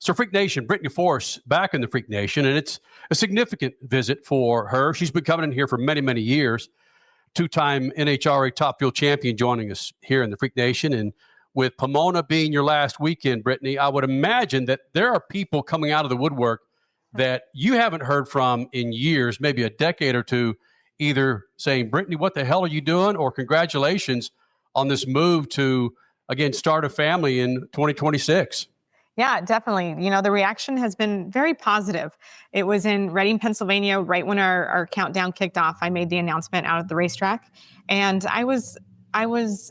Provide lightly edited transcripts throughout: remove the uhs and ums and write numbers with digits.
So Freak Nation, Brittany Force back in the Freak Nation, and it's a significant visit for her. She's been coming in here for many, many years. Two-time NHRA Top Fuel champion joining us here in the Freak Nation. And with Pomona being your last weekend, Brittany, I would imagine that there are people coming out of the woodwork that you haven't heard from in years, maybe a decade or two, either saying, Brittany, what the hell are you doing? Or congratulations on this move to, again, start a family in 2026. Yeah, definitely. The reaction has been very positive. It was in Reading, Pennsylvania, right when our countdown kicked off. I made the announcement out at the racetrack, and I was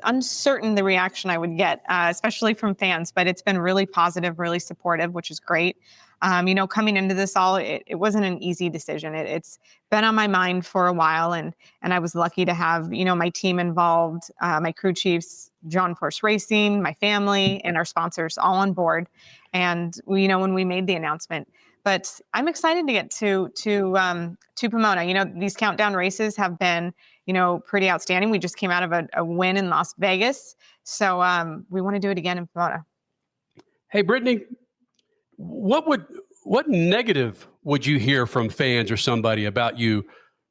uncertain the reaction I would get, especially from fans, but it's been really positive, really supportive, which is great. Coming into this it wasn't an easy decision. It's been on my mind for a while, and I was lucky to have, my team involved, my crew chiefs, John Force Racing, my family, and our sponsors all on board. And when we made the announcement, but I'm excited to get to Pomona. These countdown races have been, pretty outstanding. We just came out of a win in Las Vegas. So we want to do it again in Pomona. Hey, Brittany, what negative would you hear from fans or somebody about you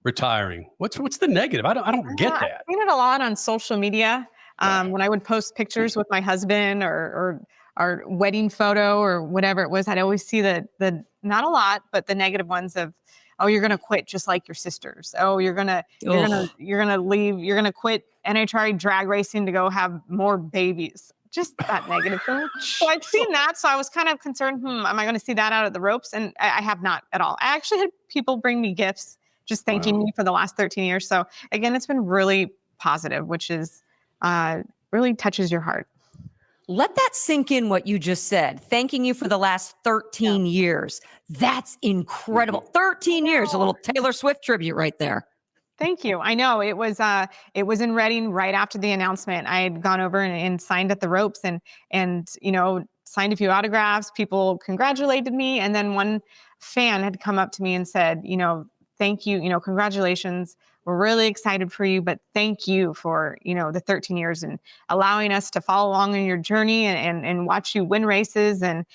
retiring? What's the negative? I don't get that. I've seen it a lot on social media. When I would post pictures with my husband or our wedding photo or whatever it was, I'd always see the not a lot, but the negative ones of, oh, you're going to quit just like your sisters. Oh, you're going to leave. You're going to quit NHRA drag racing to go have more babies. Just that negative thing. So I've seen that. So I was kind of concerned, am I going to see that out of the ropes? And I have not at all. I actually had people bring me gifts just thanking me for the last 13 years. So again, it's been really positive, which is really touches your heart. Let that sink in what you just said. Thanking you for the last 13 years. That's incredible. 13 years, a little Taylor Swift tribute right there. Thank you. I know it was in Reading right after the announcement. I had gone over and signed at the ropes and signed a few autographs. People congratulated me. And then one fan had come up to me and said, thank you, congratulations. We're really excited for you, but thank you for, the 13 years and allowing us to follow along in your journey and watch you win races and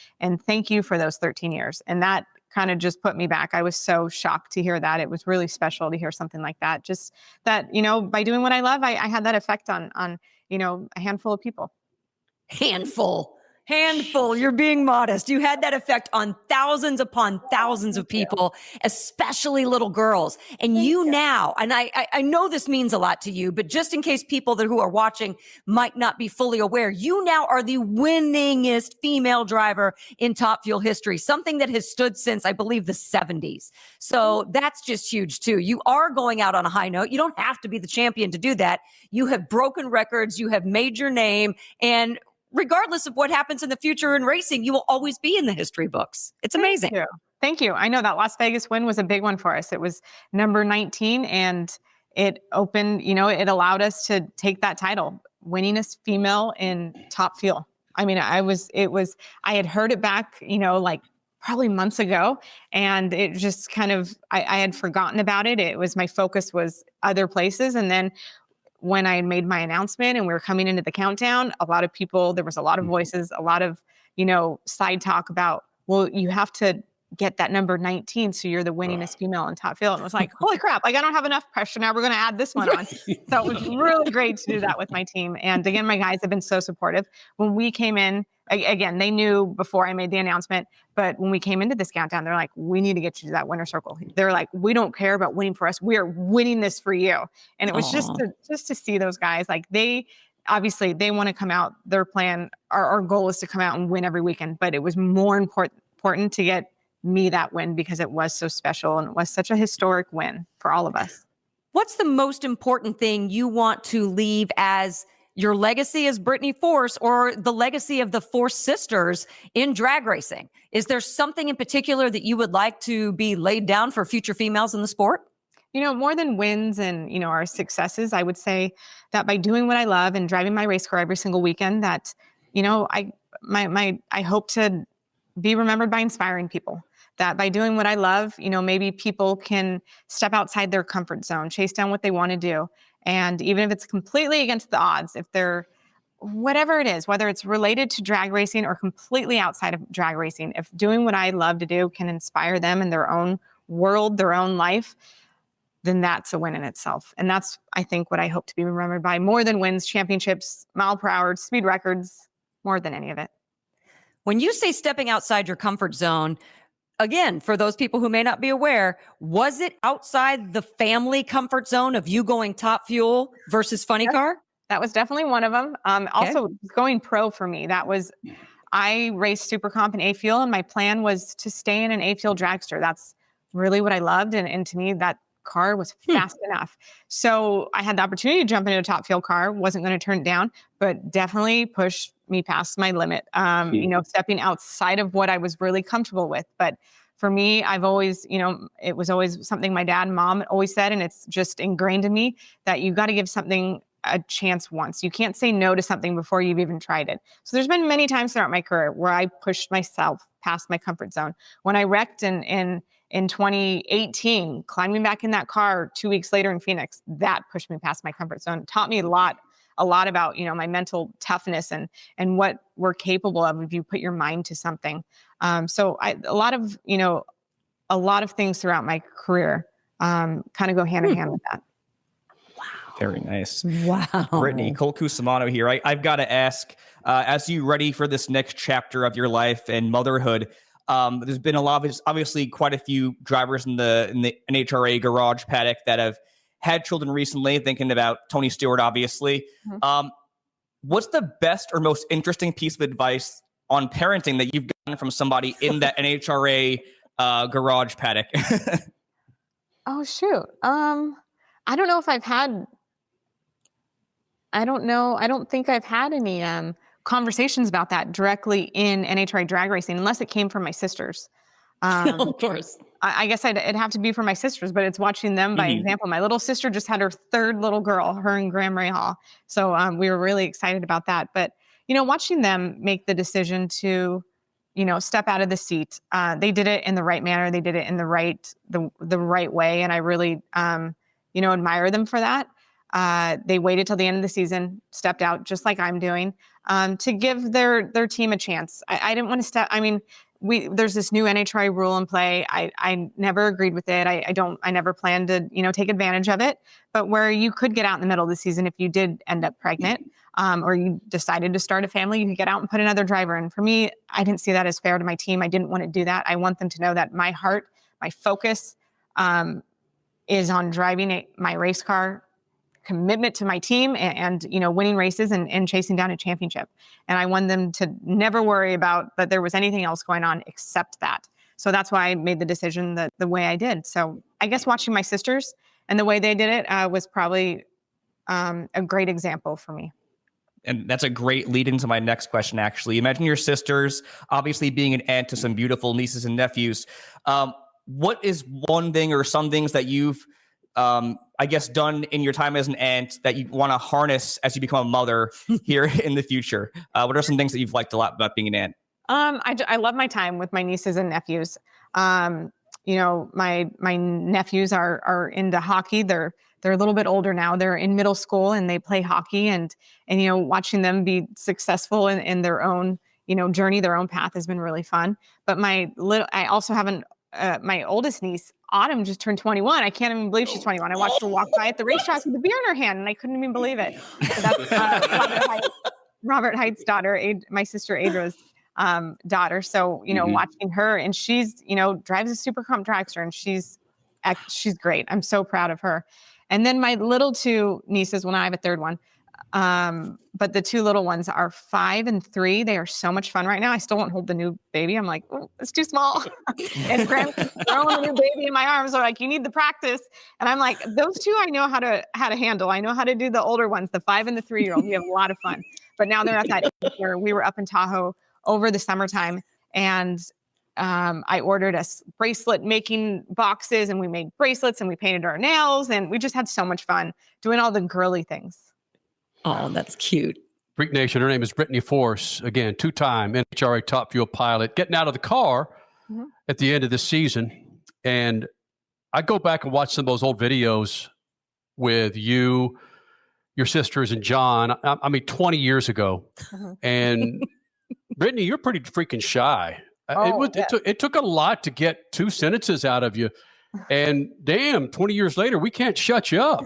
thank you for those 13 years. And that kind of just put me back. I was so shocked to hear that. It was really special to hear something like that. Just that, by doing what I love, I had that effect on a handful of people. Handful. You're being modest. You had that effect on thousands upon thousands of people, especially little girls. And you now, and I know this means a lot to you, but just in case people who are watching might not be fully aware, you now are the winningest female driver in Top Fuel history, something that has stood since, I believe, the 70s. So that's just huge too. You are going out on a high note. You don't have to be the champion to do that. You have broken records. You have made your name, and regardless of what happens in the future in racing, you will always be in the history books. It's amazing. Thank you. I know that Las Vegas win was a big one for us. It was number 19 and it opened, it allowed us to take that title, winningest female in Top Fuel. I mean, I had heard it back, like probably months ago, and it just kind of, I had forgotten about it. My focus was other places. And then when I had made my announcement and we were coming into the countdown, there was a lot of voices, a lot of, side talk about, well, you have to get that number 19. So you're the winningest female in Top Fuel. And it was like, holy crap, I don't have enough pressure. Now we're going to add this one on. So it was really great to do that with my team. And again, my guys have been so supportive. When we came in, again, they knew before I made the announcement, but when we came into this countdown, they're like, we need to get you to that winner circle. They're like, we don't care about winning for us. We are winning this for you. And it was just to see those guys, like obviously they want to come out, their plan, our goal is to come out and win every weekend, but it was more important to get me that win because it was so special and it was such a historic win for all of us. What's the most important thing you want to leave as your legacy as Brittany Force or the legacy of the Force sisters in drag racing? Is there something in particular that you would like to be laid down for future females in the sport? More than wins and, our successes, I would say that by doing what I love and driving my race car every single weekend, that, I hope to be remembered by inspiring people. That by doing what I love, maybe people can step outside their comfort zone, chase down what they want to do. And even if it's completely against the odds, if they're whatever it is, whether it's related to drag racing or completely outside of drag racing, if doing what I love to do can inspire them in their own world, their own life, then that's a win in itself. And that's, I think, what I hope to be remembered by, more than wins, championships, mile per hour, speed records, more than any of it. When you say stepping outside your comfort zone, again, for those people who may not be aware, was it outside the family comfort zone of you going Top Fuel versus Funny Car? That was definitely one of them. Also, going pro for me, I raced Super Comp and A Fuel, and my plan was to stay in an A Fuel dragster. That's really what I loved. And to me, that car was fast enough. So I had the opportunity to jump into a Top Fuel car, wasn't going to turn it down, but definitely pushed me past my limit, stepping outside of what I was really comfortable with. But for me, I've always, it was always something my dad and mom always said, and it's just ingrained in me that you got to give something a chance once. You can't say no to something before you've even tried it. So there's been many times throughout my career where I pushed myself past my comfort zone. When I wrecked in 2018, climbing back in that car 2 weeks later in Phoenix, that pushed me past my comfort zone. It taught me a lot about, my mental toughness and what we're capable of if you put your mind to something. So a lot of things throughout my career kind of go hand in hand with that. Very nice. Wow. Brittany, Cole Cusimano here. I've got to ask, as you ready for this next chapter of your life and motherhood, there's been obviously quite a few drivers in the NHRA garage paddock that have had children recently, thinking about Tony Stewart, obviously. Mm-hmm. What's the best or most interesting piece of advice on parenting that you've gotten from somebody in that NHRA garage paddock? Oh, shoot. I don't know if I've had... I don't think I've had any conversations about that directly in NHRA drag racing, unless it came from my sisters. Of course. I guess it'd have to be for my sisters, but it's watching them by example. My little sister just had her third little girl, her and Graham Rahal. So we were really excited about that. But, watching them make the decision to, step out of the seat, they did it in the right manner. They did it in the right way. And I really, admire them for that. They waited till the end of the season, stepped out just like I'm doing, to give their team a chance. I didn't want to step. I mean, there's this new NHRA rule in play. I never agreed with it. I never planned to, take advantage of it, but where you could get out in the middle of the season, if you did end up pregnant, or you decided to start a family, you could get out and put another driver. And for me, I didn't see that as fair to my team. I didn't want to do that. I want them to know that my heart, my focus, is on driving my race car, commitment to my team and winning races and chasing down a championship. And I want them to never worry about that there was anything else going on except that. So that's why I made the decision the way I did. So I guess watching my sisters and the way they did it was probably a great example for me. And that's a great lead into my next question, actually. Imagine your sisters, obviously being an aunt to some beautiful nieces and nephews. What is one thing or some things that you've done in your time as an aunt that you want to harness as you become a mother here in the future? What are some things that you've liked a lot about being an aunt? I love my time with my nieces and nephews. My nephews are into hockey. They're a little bit older now. They're in middle school and they play hockey and watching them be successful in their own, journey, their own path has been really fun. But I also have my oldest niece, Autumn, just turned 21. I can't even believe she's 21. I watched her walk by at the racetrack with a beer in her hand, and I couldn't even believe it. So that's Robert Height's daughter, my sister Adra's daughter. So, watching her, and she's, drives a Super Comp dragster, and she's great. I'm so proud of her. And then my little two nieces, I have a third one. But the two little ones are 5 and 3. They are so much fun right now. I still won't hold the new baby. I'm like, oh, it's too small. And Graham keeps throwing the new baby in my arms. They're like, you need the practice. And I'm like, those two I know how to handle. I know how to do the older ones, the 5 and the 3-year-old. We have a lot of fun. But now they're at that age where we were up in Tahoe over the summertime, and I ordered us bracelet making boxes, and we made bracelets and we painted our nails, and we just had so much fun doing all the girly things. Oh, that's cute. Freak Nation, her name is Brittany Force. Again, 2-time NHRA Top Fuel pilot, getting out of the car at the end of the season. And I go back and watch some of those old videos with you your sisters and John, I mean, 20 years ago. And Brittany, you're pretty freaking shy. It took a lot to get 2 sentences out of you. And damn, 20 years later, we can't shut you up.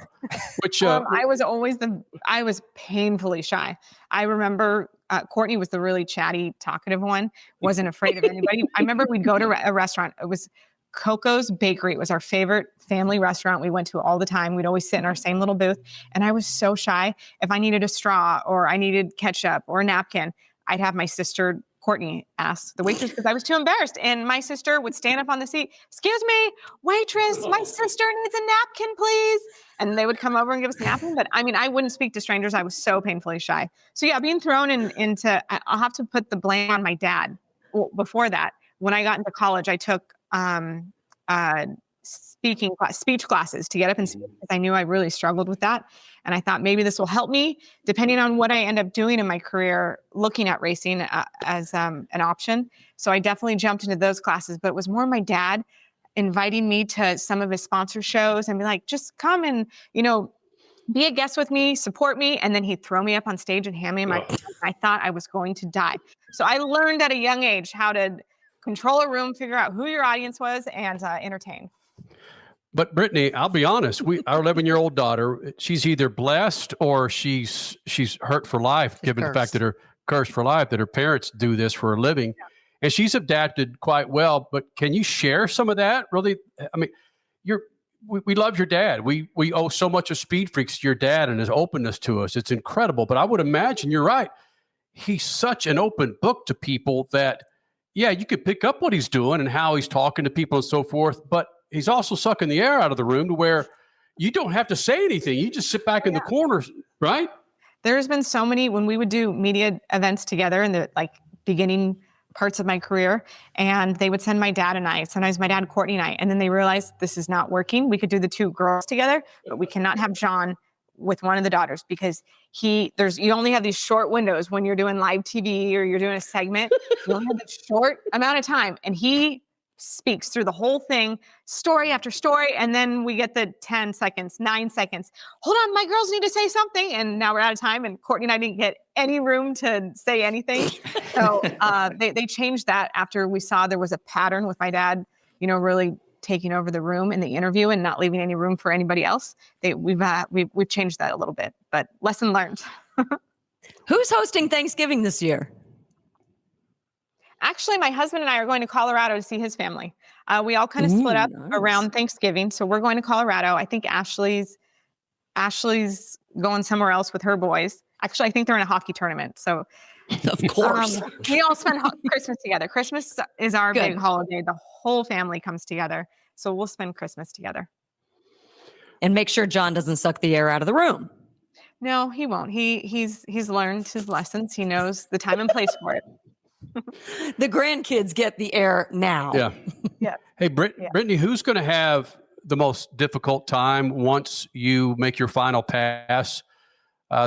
Which I was painfully shy. I remember Courtney was the really chatty, talkative one, wasn't afraid of anybody. I remember we'd go to a restaurant. It was Coco's Bakery. It was our favorite family restaurant we went to all the time. We'd always sit in our same little booth. And I was so shy. If I needed a straw or I needed ketchup or a napkin, I'd have my sister Courtney ask the waitress because I was too embarrassed. And my sister would stand up on the seat, "Excuse me, waitress, my sister needs a napkin, please." And they would come over and give us a napkin. But I mean, I wouldn't speak to strangers. I was so painfully shy. So yeah, being thrown into, I'll have to put the blame on my dad. Well, before that, when I got into college, I took speech classes to get up and speak because I knew I really struggled with that. And I thought maybe this will help me depending on what I end up doing in my career, looking at racing as an option. So I definitely jumped into those classes, but it was more my dad inviting me to some of his sponsor shows and be like, just come and, be a guest with me, support me. And then he'd throw me up on stage and hand me my, I thought I was going to die. So I learned at a young age how to control a room, figure out who your audience was, and entertain. But Brittany, I'll be honest, our 11-year-old daughter, she's either blessed or she's hurt for life, given the fact that her cursed for life, that her parents do this for a living. Yeah. And she's adapted quite well. But can you share some of that? Really? I mean, we love your dad. We owe so much of SpeedFreaks to your dad and his openness to us. It's incredible. But I would imagine you're right. He's such an open book to people that, yeah, you could pick up what he's doing and how he's talking to people and so forth. But he's also sucking the air out of the room to where you don't have to say anything. You just sit back in the corners, right? There's been so many, when we would do media events together in the beginning parts of my career, and they would send my dad and I, sometimes my dad, Courtney and I, and then they realized this is not working. We could do the 2 girls together, but we cannot have John with one of the daughters because you only have these short windows when you're doing live TV or you're doing a segment. You only have a short amount of time, and he speaks through the whole thing, story after story, and then we get the 10 seconds, 9 seconds. Hold on, my girls need to say something, and now we're out of time, and Courtney and I didn't get any room to say anything. So they changed that after we saw there was a pattern with my dad, really taking over the room in the interview and not leaving any room for anybody else. We've changed that a little bit, but lesson learned. Who's hosting Thanksgiving this year? Actually, my husband and I are going to Colorado to see his family. We all kind of split up around Thanksgiving. So we're going to Colorado. I think Ashley's going somewhere else with her boys. Actually, I think they're in a hockey tournament. So of course, we all spend Christmas together. Christmas is our big holiday. The whole family comes together. So we'll spend Christmas together. And make sure John doesn't suck the air out of the room. No, he won't. He's learned his lessons. He knows the time and place for it. The grandkids get the air now. Yeah. Yeah. Hey, Brittany, who's going to have the most difficult time once you make your final pass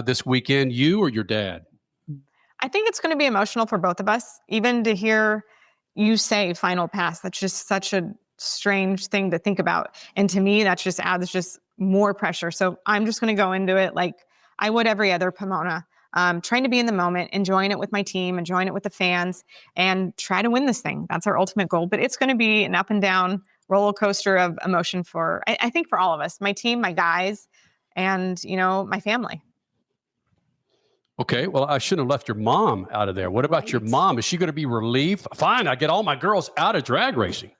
this weekend, you or your dad? I think it's going to be emotional for both of us. Even to hear you say final pass, that's just such a strange thing to think about. And to me, that just adds just more pressure. So I'm just going to go into it like I would every other Pomona. Trying to be in the moment, enjoying it with my team, enjoying it with the fans, and try to win this thing. That's our ultimate goal. But it's going to be an up and down roller coaster of emotion I think for all of us, my team, my guys, and, my family. Okay. Well, I shouldn't have left your mom out of there. What about your mom? Is she going to be relieved? Fine. I get all my girls out of drag racing.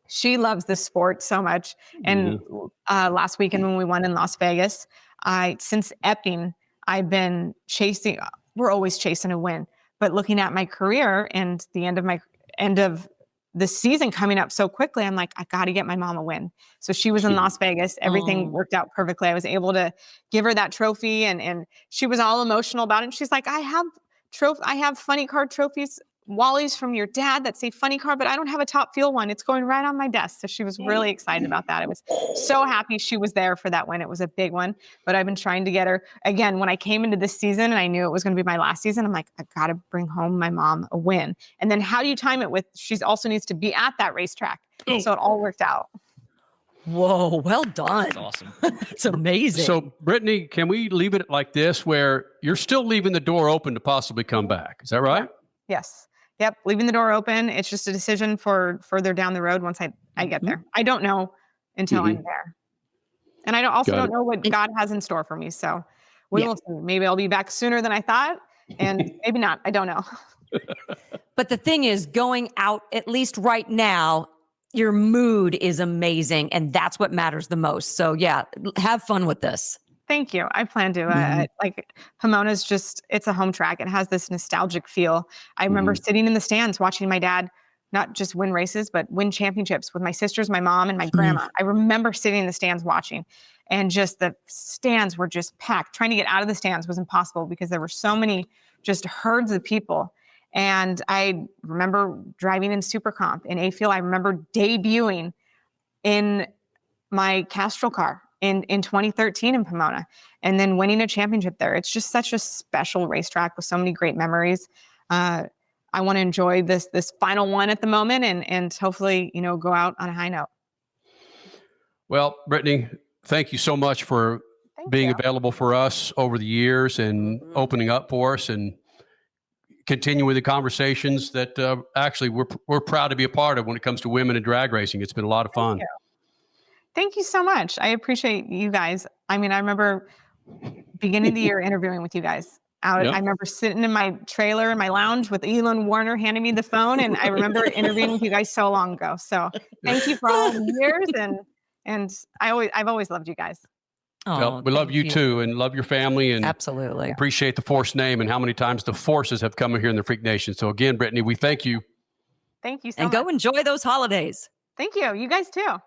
She loves this sport so much. And last weekend when we won in Las Vegas, since Epping, I've been we're always chasing a win, but looking at my career and the end of the season coming up so quickly, I'm like, I got to get my mom a win. So she was in Las Vegas. Everything worked out perfectly. I was able to give her that trophy and she was all emotional about it. And she's like, I have funny card trophies, Wally's from your dad that say funny car, but I don't have a Top Fuel one. It's going right on my desk. So she was really excited about that. I was so happy she was there for that win. It was a big one, but I've been trying to get her again. When I came into this season and I knew it was going to be my last season, I'm like, I got to bring home my mom a win. And then how do you time it with, she also needs to be at that racetrack. So it all worked out. Whoa, well done. That's awesome. That's amazing. So, Brittany, can we leave it like this, where you're still leaving the door open to possibly come back? Is that right? Yes. Yep. Leaving the door open. It's just a decision for further down the road once I get there. I don't know until I'm there. And I don't know what God has in store for me. So we will see. Maybe I'll be back sooner than I thought, and maybe not. I don't know. But the thing is, going out, at least right now, your mood is amazing, and that's what matters the most. So yeah, have fun with this. Thank you. I plan to. Like Pomona's it's a home track. It has this nostalgic feel. I remember sitting in the stands watching my dad not just win races, but win championships with my sisters, my mom, and my grandma. I remember sitting in the stands watching, and just the stands were just packed. Trying to get out of the stands was impossible because there were so many just herds of people. And I remember driving in Super Comp in A Field. I remember debuting in my Castrol car in 2013 in Pomona, and then winning a championship there. It's just such a special racetrack with so many great memories. I want to enjoy this final one at the moment, and hopefully, go out on a high note. Well, Brittany, thank you so much for being available for us over the years and opening up for us and continuing the conversations that actually we're proud to be a part of when it comes to women in drag racing. It's been a lot of fun. Thank you so much. I appreciate you guys. I mean, I remember beginning of the year interviewing with you guys. I remember sitting in my trailer in my lounge with Elon Warner handing me the phone, and I remember interviewing with you guys so long ago. So thank you for all the years, and I've always loved you guys. Well, we love you too, and love your family, and absolutely appreciate the Force name and how many times the Forces have come here in the Freak Nation. So again, Brittany, we thank you. Thank you so much. And go enjoy those holidays. Thank you. You guys too.